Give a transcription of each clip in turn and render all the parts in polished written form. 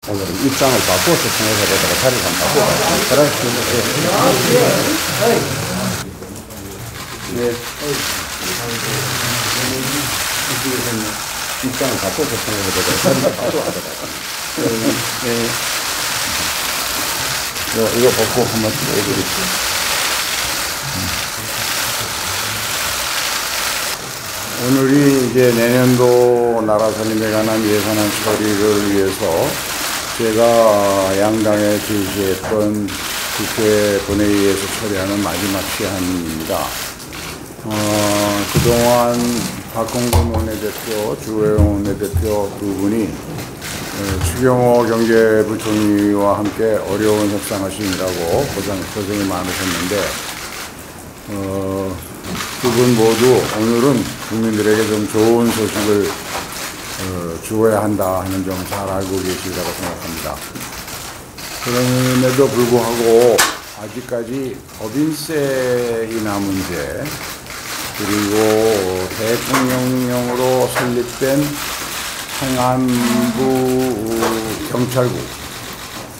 오늘은 입장을 바꿔서 통해서다가 자리를 한번 바꿔가지고 입장을 바꿔서 통해서다가 자리를 바꿔가지고 이거 벗고 한번 보여드릴게요. 오늘이 이제 내년도 나라 살림에 관한 예산안 처리를 위해서 제가 양당에 제시했던 국회 본회의에서 처리하는 마지막 시한입니다. 그동안 박홍근 원내대표, 주호영 원내대표 두 분이 추경호 경제부총리와 함께 어려운 협상하시느라고 고생이 많으셨는데 두 분 모두 오늘은 국민들에게 좀 좋은 소식을 주어야 한다 하는 점 잘 알고 계시리라고 생각합니다. 그럼에도 불구하고 아직까지 법인세 인하 문제 그리고 대통령령으로 설립된 행안부 경찰국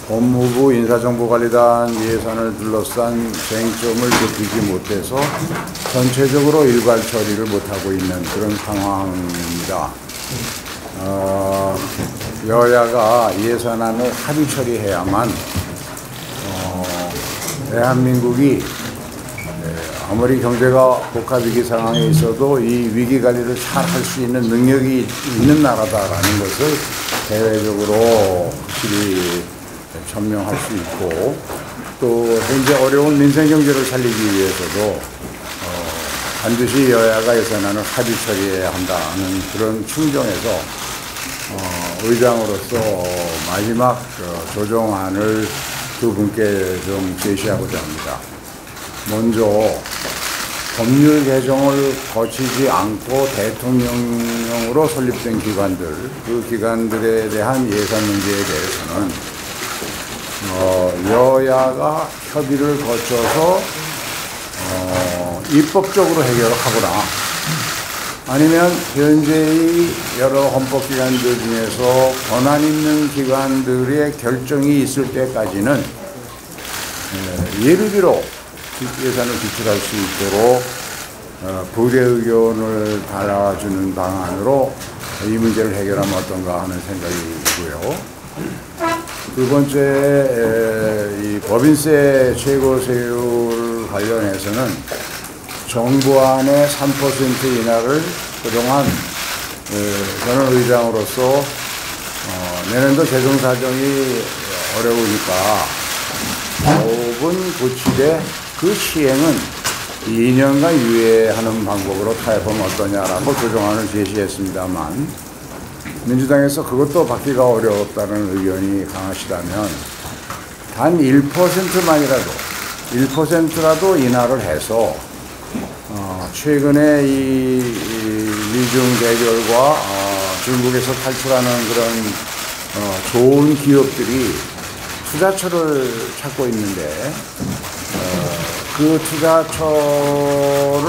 법무부 인사정보관리단 예산을 둘러싼 쟁점을 좁히지 못해서 전체적으로 일괄 처리를 못하고 있는 그런 상황입니다. 여야가 예산안을 합의 처리해야만 대한민국이 아무리 경제가 복합 위기 상황에 있어도 이 위기 관리를 잘 할 수 있는 능력이 있는 나라다라는 것을 대외적으로 확실히 천명할 수 있고 또 현재 어려운 민생 경제를 살리기 위해서도 반드시 여야가 예산안을 합의 처리해야 한다는 그런 충정에서 의장으로서 마지막 조정안을 두 분께 좀 제시하고자 합니다. 먼저 법률 개정을 거치지 않고 대통령령으로 설립된 기관들, 그 기관들에 대한 예산 문제에 대해서는 여야가 협의를 거쳐서 입법적으로 해결하거나 아니면 현재의 여러 헌법기관들 중에서 권한 있는 기관들의 결정이 있을 때까지는 예비비로 예산을 지출할 수 있도록 부대 의견을 달아주는 방안으로 이 문제를 해결하면 어떤가 하는 생각이고요. 두 번째, 이 법인세 최고세율 관련해서는 정부안의 3% 인하를 그동안 저는 의장으로서 내년도 재정사정이 어려우니까 법은 고치되 그 시행은 2년간 유예하는 방법으로 타협하면 어떠냐라고 조정안을 제시했습니다만 민주당에서 그것도 받기가 어렵다는 의견이 강하시다면 단 1%만이라도 인하를 해서 최근에 이 미중 대결과 중국에서 탈출하는 그런 좋은 기업들이 투자처를 찾고 있는데 그 투자처를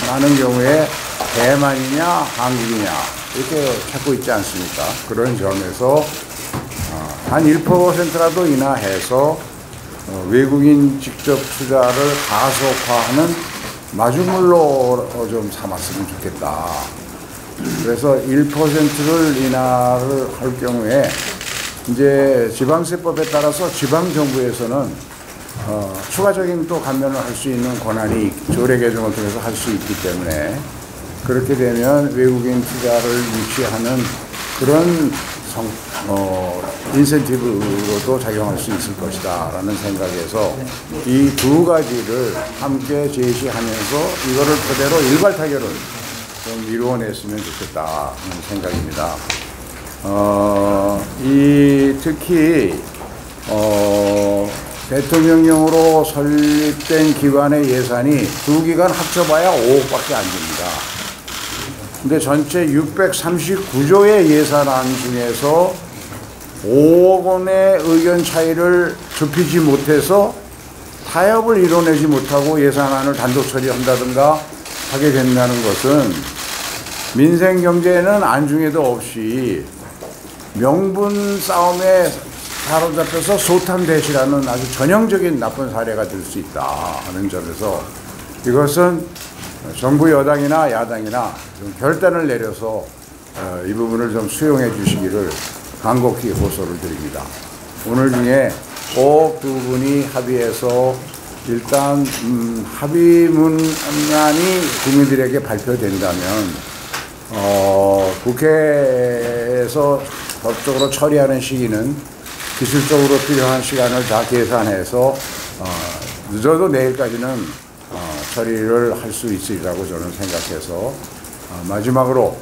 많은 경우에 대만이냐 한국이냐 이렇게 찾고 있지 않습니까? 그런 점에서 한 1%라도 인하해서 외국인 직접 투자를 가속화하는 마중물로 좀 삼았으면 좋겠다. 그래서 1%를 인하를 할 경우에 이제 지방세법에 따라서 지방정부에서는 추가적인 또 감면을 할 수 있는 권한이 조례 개정을 통해서 할 수 있기 때문에 그렇게 되면 외국인 투자를 유치하는 그런 인센티브로도 작용할 수 있을 것이다 라는 생각에서 이 두 가지를 함께 제시하면서 이거를 그대로 일괄 타결을 좀 이루어냈으면 좋겠다 하는 생각입니다. 특히 대통령령으로 설립된 기관의 예산이 두 기관 합쳐봐야 5억밖에 안 됩니다. 근데 전체 639조의 예산안 중에서 5억 원의 의견 차이를 좁히지 못해서 타협을 이뤄내지 못하고 예산안을 단독 처리한다든가 하게 된다는 것은 민생 경제에는 안중에도 없이 명분 싸움에 사로잡혀서 소탐대시라는 아주 전형적인 나쁜 사례가 될 수 있다 하는 점에서 이것은 정부 여당이나 야당이나 좀 결단을 내려서 이 부분을 좀 수용해 주시기를 간곡히 호소를 드립니다. 오늘 중에 꼭 두 분이 합의해서 일단 합의문안이 국민들에게 발표된다면 국회에서 법적으로 처리하는 시기는 기술적으로 필요한 시간을 다 계산해서 늦어도 내일까지는 처리를 할 수 있으리라고 저는 생각해서 마지막으로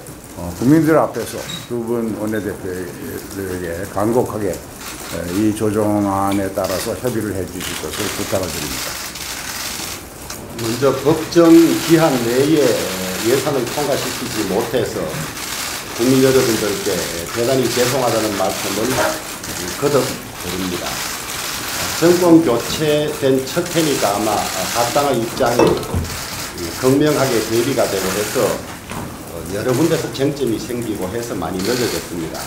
국민들 앞에서 두 분 원내대표에게 간곡하게 이 조정안에 따라서 협의를 해 주실 것을 부탁을 드립니다. 먼저 법정 기한 내에 예산을 통과시키지 못해서 국민 여러분들께 대단히 죄송하다는 말씀을 거듭드립니다. 정권 교체된 첫 해니까 아마 합당의 입장이 극명하게 대비가 되고 해서 여러 군데서 쟁점이 생기고 해서 많이 늦어졌습니다.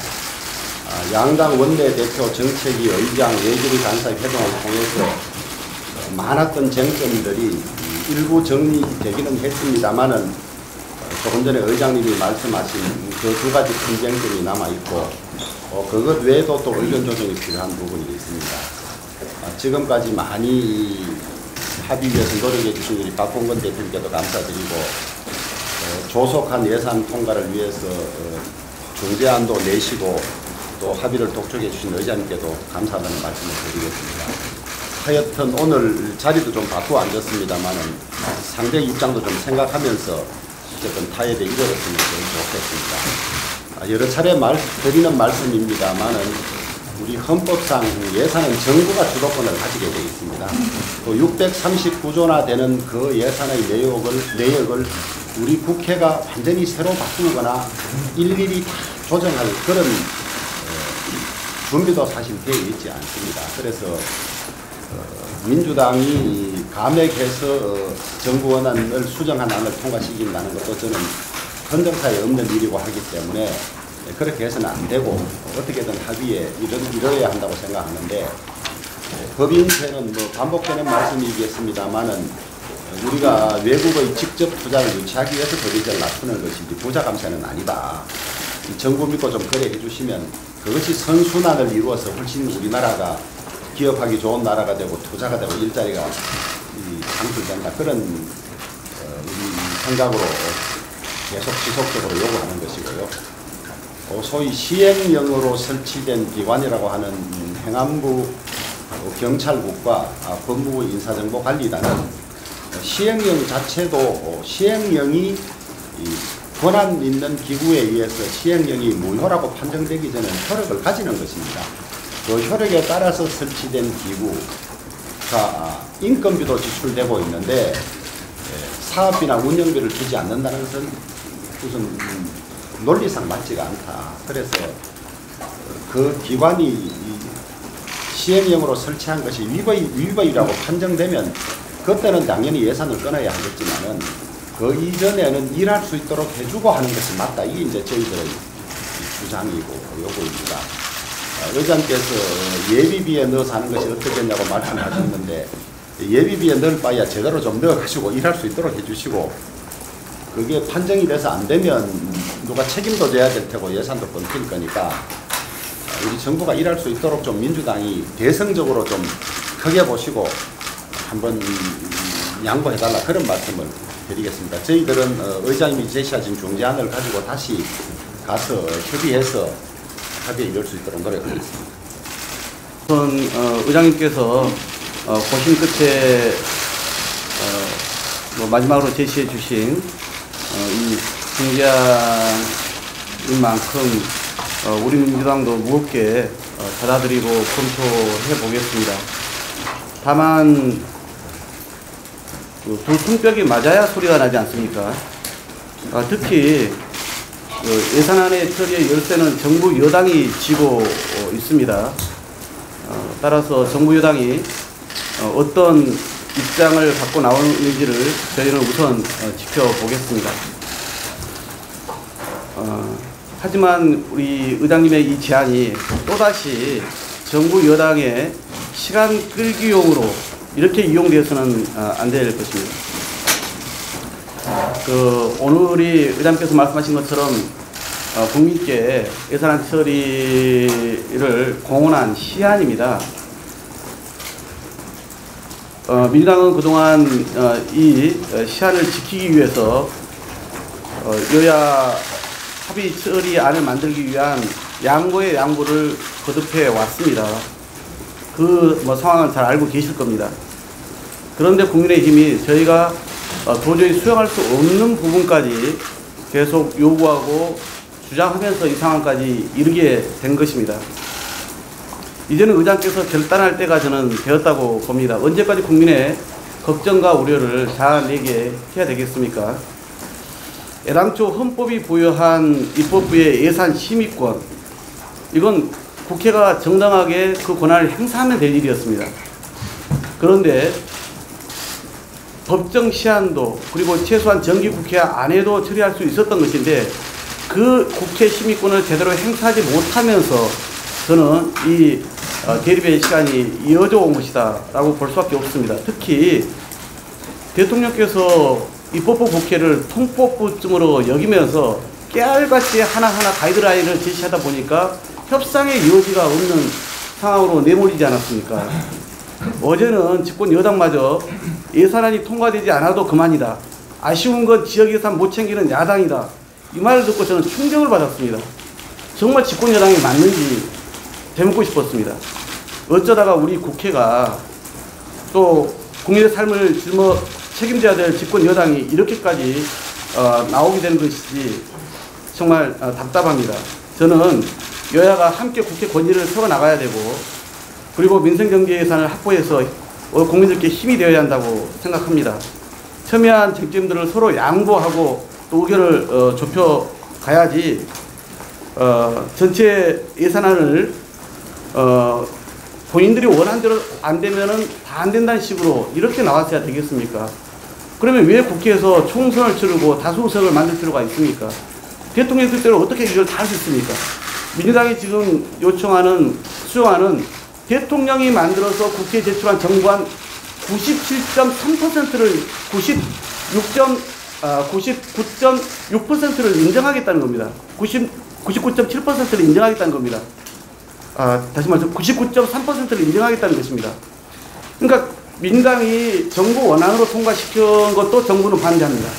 양당 원내대표 정책위 의장 예결위 간사 회동을 통해서 많았던 쟁점들이 일부 정리되기는 했습니다만은 조금 전에 의장님이 말씀하신 그 두 가지 큰 쟁점이 남아있고 그것 외에도 또 의견 조정이 필요한 부분이 있습니다. 지금까지 많이 합의 위해서 노력해 주신 우리 박홍근 대표님께도 감사드리고 조속한 예산 통과를 위해서 중재안도 내시고 또 합의를 독촉해 주신 의장님께도 감사하다는 말씀을 드리겠습니다. 하여튼 오늘 자리도 좀 바꾸어 앉았습니다만은 상대 입장도 좀 생각하면서 어쨌든 타협에 이르렀으면 좋겠습니다. 여러 차례 드리는 말씀입니다만은 우리 헌법상 예산은 정부가 주도권을 가지게 되어 있습니다. 또 639조나 되는 그 예산의 내역을 우리 국회가 완전히 새로 바꾸거나 일일이 다 조정할 그런 준비도 사실 되어 있지 않습니다. 그래서 민주당이 감액해서 정부 원안을 수정한 안을 통과시킨다는 것도 저는 헌정사에 없는 일이고 하기 때문에 그렇게 해서는 안 되고 어떻게든 합의에 이뤄야 한다고 생각하는데 법인세는 뭐 반복되는 말씀이겠습니다만은 우리가 외국의 직접 투자를 유치하기 위해서 법인세를 낮추는 것이지 부자 감세는 아니다. 정부 믿고 좀 거래해 주시면 그것이 선순환을 이루어서 훨씬 우리나라가 기업하기 좋은 나라가 되고 투자가 되고 일자리가 창출된다. 그런 우리 생각으로 계속 지속적으로 요구하는 것이고요. 소위 시행령으로 설치된 기관이라고 하는 행안부 경찰국과 법무부 인사정보관리단은 시행령 자체도 시행령이 권한 있는 기구에 의해서 시행령이 무효라고 판정되기 전에 효력을 가지는 것입니다. 그 효력에 따라서 설치된 기구가 인건비도 지출되고 있는데 사업비나 운영비를 주지 않는다는 것은 무슨 논리상 맞지가 않다. 그래서 그 기관이 시행령으로 설치한 것이 위법이라고 판정되면 그때는 당연히 예산을 끊어야 하겠지만은 그 이전에는 일할 수 있도록 해주고 하는 것이 맞다. 이게 이제 저희들의 주장이고 요구입니다. 의장께서 예비비에 넣어서 하는 것이 어떻겠냐고 말씀하셨는데 예비비에 넣을 바에야 제대로 좀 넣어가지고 일할 수 있도록 해주시고 그게 판정이 돼서 안 되면 누가 책임도 져야 될 테고 예산도 끊길 거니까 우리 정부가 일할 수 있도록 좀 민주당이 대성적으로 좀 크게 보시고 한번 양보해달라 그런 말씀을 드리겠습니다. 저희들은 의장님이 제시하신 중재안을 가지고 다시 가서 협의해서 합의에 이룰 수 있도록 노력하겠습니다. 우선 의장님께서 고심 끝에 마지막으로 제시해 주신 이 중재안인 만큼 우리 민주당도 무겁게 받아들이고 검토해 보겠습니다. 다만 두 손뼉이 맞아야 소리가 나지 않습니까? 특히 예산안의 처리의 열쇠는 정부 여당이 쥐고 있습니다. 따라서 정부 여당이 어떤 입장을 갖고 나오는지를 저희는 우선 지켜보겠습니다. 하지만 우리 의장님의 이 제안이 또다시 정부 여당의 시간 끌기용으로 이렇게 이용되어서는 안 될 것입니다. 오늘이 의장님께서 말씀하신 것처럼 국민께 예산안 처리를 공언한 시한입니다. 민주당은 그동안 이 시한을 지키기 위해서 여야 합의 처리안을 만들기 위한 양보의 양보를 거듭해 왔습니다. 상황은 잘 알고 계실 겁니다. 그런데 국민의힘이 저희가 도저히 수용할 수 없는 부분까지 계속 요구하고 주장하면서 이 상황까지 이르게 된 것입니다. 이제는 의장께서 결단할 때가 저는 되었다고 봅니다. 언제까지 국민의 걱정과 우려를 자아내게 해야 되겠습니까? 애당초 헌법이 부여한 입법부의 예산 심의권, 이건 국회가 정당하게 그 권한을 행사하면 될 일이었습니다. 그런데 법정 시한도 그리고 최소한 정기국회 안에도 처리할 수 있었던 것인데 그 국회 심의권을 제대로 행사하지 못하면서 저는 이 대립의 시간이 이어져 온 것이다 라고 볼 수밖에 없습니다. 특히 대통령께서 입법부 국회를 통법부쯤으로 여기면서 깨알같이 하나하나 가이드라인을 제시하다 보니까 협상의 여지가 없는 상황으로 내몰리지 않았습니까? 어제는 집권 여당마저 예산안이 통과되지 않아도 그만이다. 아쉬운 건 지역 예산 못 챙기는 야당이다. 이 말을 듣고 저는 충격을 받았습니다. 정말 집권 여당이 맞는지 되묻고 싶었습니다. 어쩌다가 우리 국회가 또 국민의 삶을 책임져야 될 집권 여당이 이렇게까지 나오게 되는 것이지 정말 답답합니다. 저는 여야가 함께 국회 권위를 세워 나가야 되고 그리고 민생경제 예산을 확보해서 국민들께 힘이 되어야 한다고 생각합니다. 첨예한 쟁점들을 서로 양보하고 또 의견을 좁혀가야지 전체 예산안을 본인들이 원하는 대로 안 되면은 다 안 된다는 식으로 이렇게 나왔어야 되겠습니까? 그러면 왜 국회에서 총선을 치르고 다수석을 만들 필요가 있습니까? 대통령 뜻대로 어떻게 이걸 다 할 수 있습니까? 민주당이 지금 수용하는 대통령이 만들어서 국회에 제출한 정부안 97.3%를 99.6%를 인정하겠다는 겁니다. 99.7%를 인정하겠다는 겁니다. 다시 말해서 99.3%를 인정하겠다는 것입니다. 그러니까 민주당이 정부 원안으로 통과시킨 것도 정부는 반대합니다.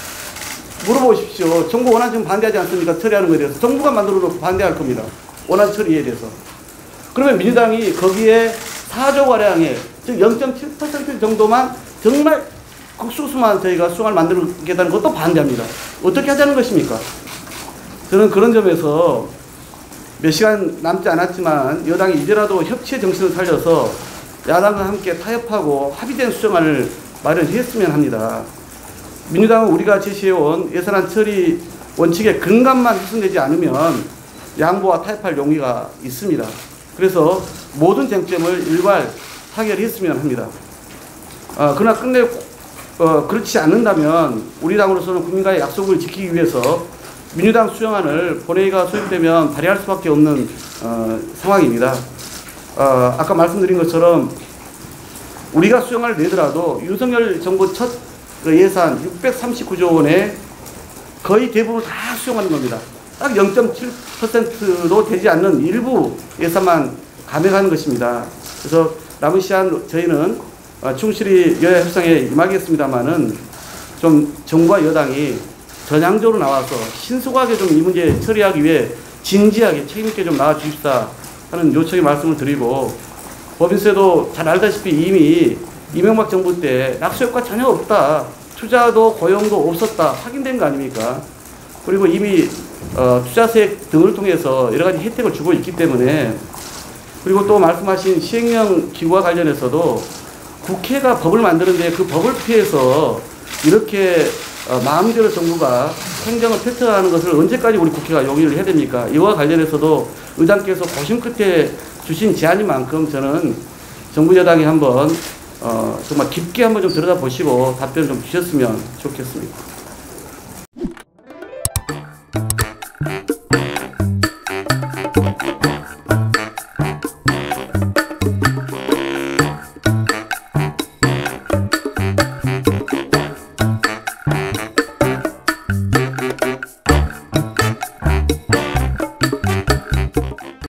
물어보십시오. 정부 원안 지금 반대하지 않습니까? 처리하는 것에 대해서. 정부가 만들어도 반대할 겁니다. 원안 처리에 대해서. 그러면 민주당이 거기에 4조가량의 즉 0.7% 정도만 정말 극소수만 저희가 수용을 만들겠다는 것도 반대합니다. 어떻게 하자는 것입니까? 저는 그런 점에서 몇 시간 남지 않았지만 여당이 이제라도 협치의 정신을 살려서 야당과 함께 타협하고 합의된 수정안을 마련했으면 합니다. 민주당은 우리가 제시해온 예산안 처리 원칙의 근간만 훼손되지 않으면 양보와 타협할 용의가 있습니다. 그래서 모든 쟁점을 일괄 타결했으면 합니다. 그러나 끝내 그렇지 않는다면 우리 당으로서는 국민과의 약속을 지키기 위해서 민주당 수정안을 본회의가 소집되면 발의할 수밖에 없는 상황입니다. 아까 말씀드린 것처럼 우리가 수정안을 내더라도 윤석열 정부 첫 예산 639조 원에 거의 대부분 다 수용하는 겁니다. 딱 0.7%도 되지 않는 일부 예산만 감액하는 것입니다. 그래서 남은 시간 저희는 충실히 여야 협상에 임하겠습니다만은 좀 정부와 여당이 전향적으로 나와서 신속하게 좀 이 문제 처리하기 위해 진지하게 책임있게 좀 나와 주십사 하는 요청의 말씀을 드리고, 법인세도 잘 알다시피 이미 이명박 정부 때 낙수 효과 전혀 없다, 투자도 고용도 없었다 확인된 거 아닙니까? 그리고 이미 투자세 등을 통해서 여러 가지 혜택을 주고 있기 때문에, 그리고 또 말씀하신 시행령 기구와 관련해서도 국회가 법을 만드는데 그 법을 피해서 이렇게 마음대로 정부가 행정을 펼쳐가는 것을 언제까지 우리 국회가 용인을 해야 됩니까? 이와 관련해서도 의장께서 고심 끝에 주신 제안인 만큼 저는 정부 여당이 한번 정말 깊게 한번 좀 들여다보시고 답변을 좀 주셨으면 좋겠습니다.